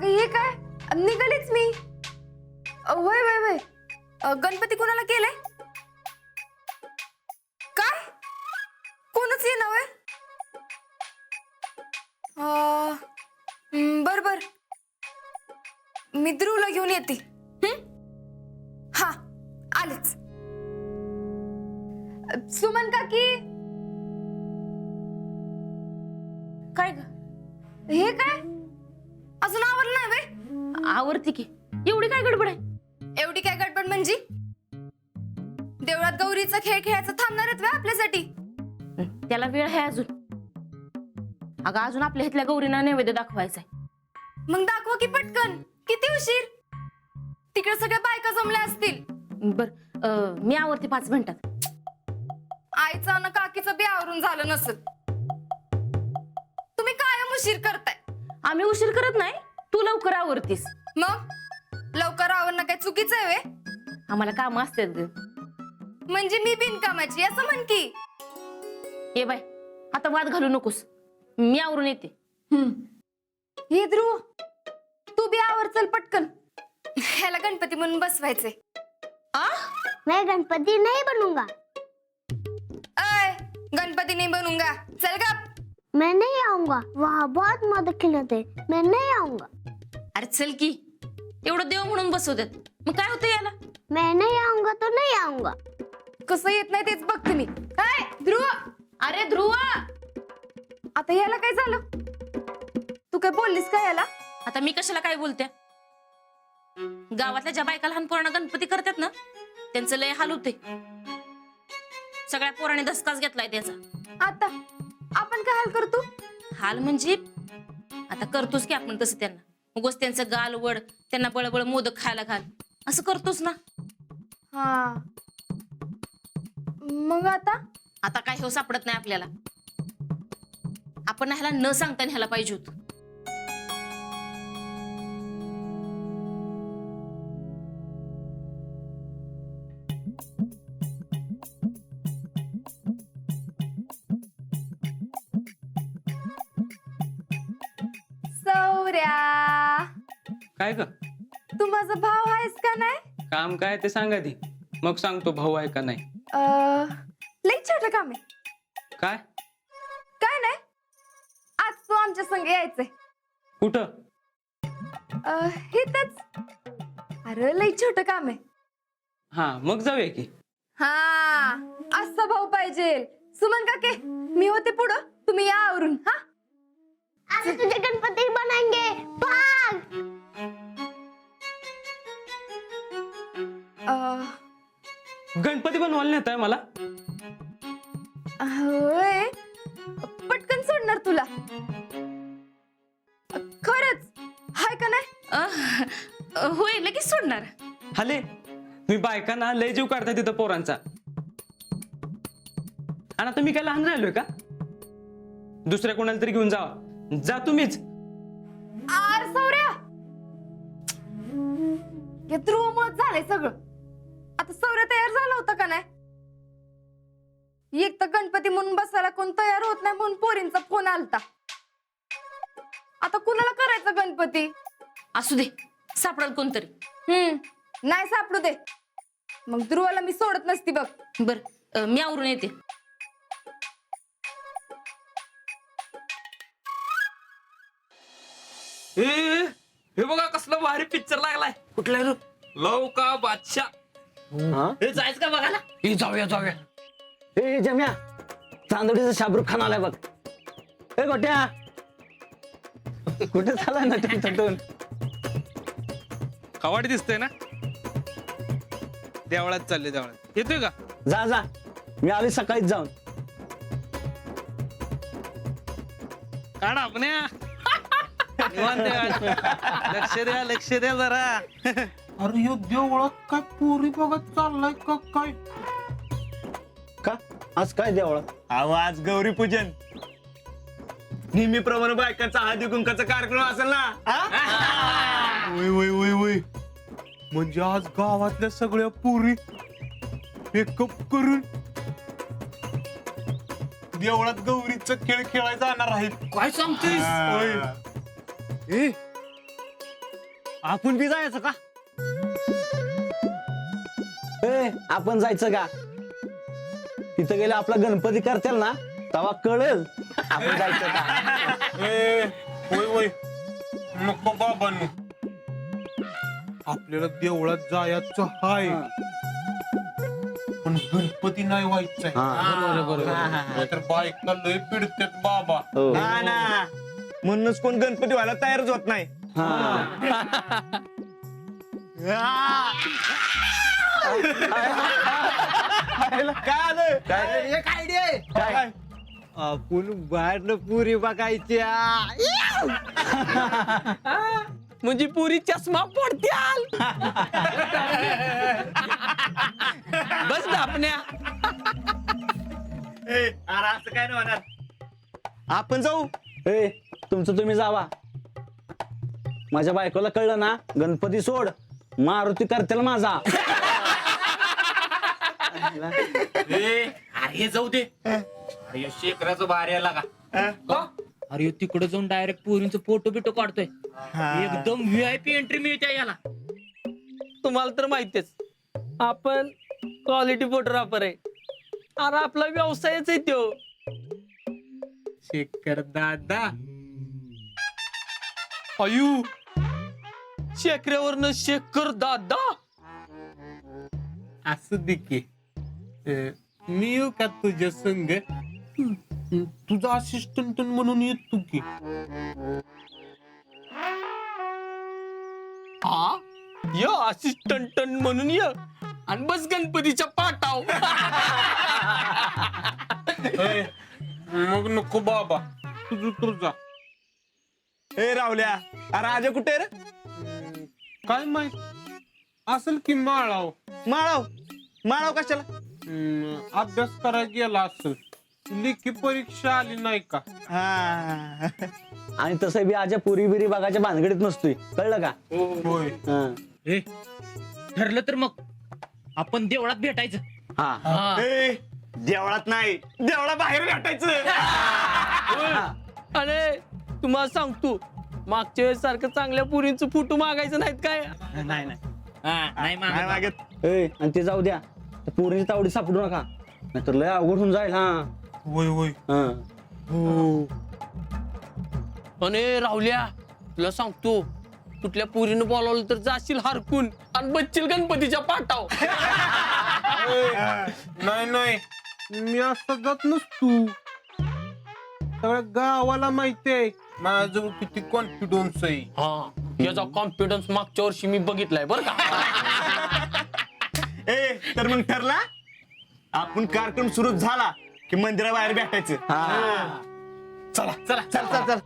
अगं हे काय निघालीच मी. वय वय वय गणपती कोणाला केलाय काय? कोणच ये ना वय. बर बर मी ध्रुवला घेऊन येते. हा आलेच. सुमन काकी काय ग? हे काय अजून आवरलं नाही वे? आवरती की. एवढी काय गडबड आहे? एवढी काय गडबड म्हणजे? देवळात गौरीचा खेळ खेळायचं थांबणार आहेत वे आपल्यासाठी? त्याला वेळ आहे अजून. अगं अजून आपल्या इथल्या गौरींना नैवेद्य दाखवायचंय. मग दाखवा की पटकन. किती उशीर? तिकडे सगळ्या बायका जमल्या असतील. बर मी आवरते 5 मिनिटात. आईचा ना काकीचं बी आवरून झालं नसेल. तुम्ही कायम उशीर करताय. आम्ही उशीर करत नाही, तू लवकर आवरतीस. मग लवकर आवरणं काय चुकीचं आहे वे? आम्हाला काम असतात ग. म्हणजे मी बिनकामाची असं म्हण की. ये बाय आता वाद घालू नकोस. मी आवरून येते. हे ध्रुव तू बी आवर चल पटकन. ह्याला गणपती म्हणून बसवायचे. मैं गणपति नहीं बनूंगा. अय गणपती नाही बनूंगा. चल गप. मैं नहीं आऊंगा. वहाँ बहुत मदद खिलाते. मैं नहीं आऊंगा. अरे चल की. एवढं देव म्हणून बसवतात मग काय होतं याला? मैं नहीं आऊंगा तो नहीं आऊंगा. कसं येत नाही तेच बघते मी. काय ध्रुव? अरे ध्रुव आता याला काय झालं? तू काय बोललीस का याला? आता मी कशाला काय बोलते? गावातल्या ज्या बायका लहान पोरांना गणपती करतात ना त्यांचं लय हाल होते. सगळ्या पोरांनी धसकाच घेतलाय त्याचा. आता आपण काय हाल करतो? हाल म्हणजे आता करतोस की आपण तसं त्यांना. उगाच त्यांचं गाल वड, त्यांना बळबळ मोदक खायला घाल असं करतोस ना. हा मग आता काय हो सापडत नाही आपल्याला. आपण ह्याला न सांगता ह्याला पाहिजे होत. सौर्या काय ग? तू माझा भाव आहेस का नाही? काम काय ते सांगा ती, मग सांगतो भाऊ आहे का नाही. लई छोटं काम आहे. काय? काय नाही आज तू आमच्या संग यायचंय. कुठं? हिथंच. अरे लई छोटं काम आहे. हा मग जाऊया की. हा असा भाऊ पाहिजे. सुमन काके मी होते पुढं, तुम्ही या आवरून. हा आज तुझे गणपति बनाएंगे. भाग. गणपती बनवायला नेताय मला? होय पटकन सोडणार तुला. खरंच हाय का नाही? होय लगेच सोडणार. हले मी बायकांना लय जीव काढताय तिथं पोरांचा. आणि आता मी काय लहान राहिलोय का? दुसऱ्या कोणाला तरी घेऊन जावा. जा तुम्हीच. आर सौर्या या ध्रुवमुळे झालंय सगळं. आता सौर्य तयार झाला होता का नाही? एक तर गणपती म्हणून बसायला कोण तयार होत नाही म्हणून पोरींचा फोन आलता. आता कुणाला करायचा गणपती? असू दे सापडल कोणतरी. नाही सापडू दे. मग ध्रुवाला मी सोडत नसती बघ. बर मी आवरून येते. हे बघा कसला भारी पिक्चर लागलाय. कुठला रे? लौका बादशाह. हे जायचं का बघायला? जाऊया जाऊया. ए जम्या, चांदोडीचा शाहरुख खान आलाय बघ. ए गोट्या कुठे चालाय ना तुमच्यातून? कवाडी दिसतंय ना. देवळात चालले. देवळात येतोय का? जा जा, मी आली सकाळीच जाऊन. काढा आपण्या. लक्ष द्या जरा. अरे ह्यो देवळात काय पोरी बघत चाललाय का काय? का आज काय देवळात? आज गौरी पूजन. नेहमीप्रमाणे बायकांचा हळदी कुंकाचा कार्यक्रम असेल ना. वय वय वय वय म्हणजे आज गावातल्या सगळ्या पोरी मेकअप करून देवळात गौरीचा खेळ खेळायला जाणार आहेत. काय सांगतेस? ए आपण बी जायचं का आपण जायचं का तिथं गेले आपला गणपती करतील ना तेव्हा कळेल आपण जायचं का होय होय नको बाबांनो आपल्याला देवळात जायचं हाय पण गणपती नाही व्हायचंय तर बायका लय पिडतात बाबा हो. हा ना म्हणूनच कोण गणपती व्हायला तयारच होत नाही काय आलं एक आयडिया आहे काय आपण बाहेरनं पुरी बघायच्या म्हणजे पुरी चष्मा पडत्याल बस दापण्या असं काय नाही होणार आपण जाऊ ए तुमचं तुम्ही जावा माझ्या बायकोला कळलं ना गणपती सोड मारुती करतील माझा अरे जाऊ दे अरे शेखराचं बाहेर यायला का अरे तिकडे जाऊन डायरेक्ट पुरींचं फोटो बिटो काढतोय एकदम व्हीआयपी एंट्री मिळते याला. तुम्हाला तर माहितीच आपण क्वालिटी फोटोग्राफर आहे अरे आपला व्यवसायच आहे तो शेखर दादा अयू शेकऱ्यावरनं शेखर दादा असं दे की मी येऊ का तुझ्या संग तुझा असिस्टंट म्हणून येतो की हा य असिस्टंट म्हणून य आणि बस गणपतीच्या पाटाव मग नको बाबा तुझा ए रावल्या राजा कुठे रे काय माहित असेल की माळाव माळाव माळाव कशाला अभ्यास करायला गेला असेल लेखी परीक्षा आली नाही का हा आणि तसं बी आजच्या पुरी बिरी बघायच्या भानगडीत नसतोय कळलं का होय हं. ए ठरलं तर मग आपण देवळात भेटायचं. हा ए देवळात नाही देवळा बाहेर भेटायचं अरे तुम्हाला सांगतो मागच्या वेळेस सारखं चांगल्या पुरींचं फोटो मागायचं नाहीत काय नाही नाही नाही नाही मागत. मागत ए आणि ते जाऊ द्या त्या पोरीची तावडी सापडू नका नाहीतर लय अवघड होऊन जाईल हा होय होय हं. अरे राहुल्या तुला सांगतो कुठल्या पुरीनं बोलावलं तर जाशील हरकून आणि बच्चील गणपतीच्या पाटाव नाही नाही मी असं जात नसतो सगळ्या गावाला माहितीये माझ्याजवळ किती कॉन्फिडन्स आहे हा याचा कॉन्फिडन्स मागच्या वर्षी मी बघितलाय बरं का ए तर मग ठरला आपण कार्यक्रम सुरू झाला की मंदिराबाहेर भेटायचं हा चला चला चल चल चल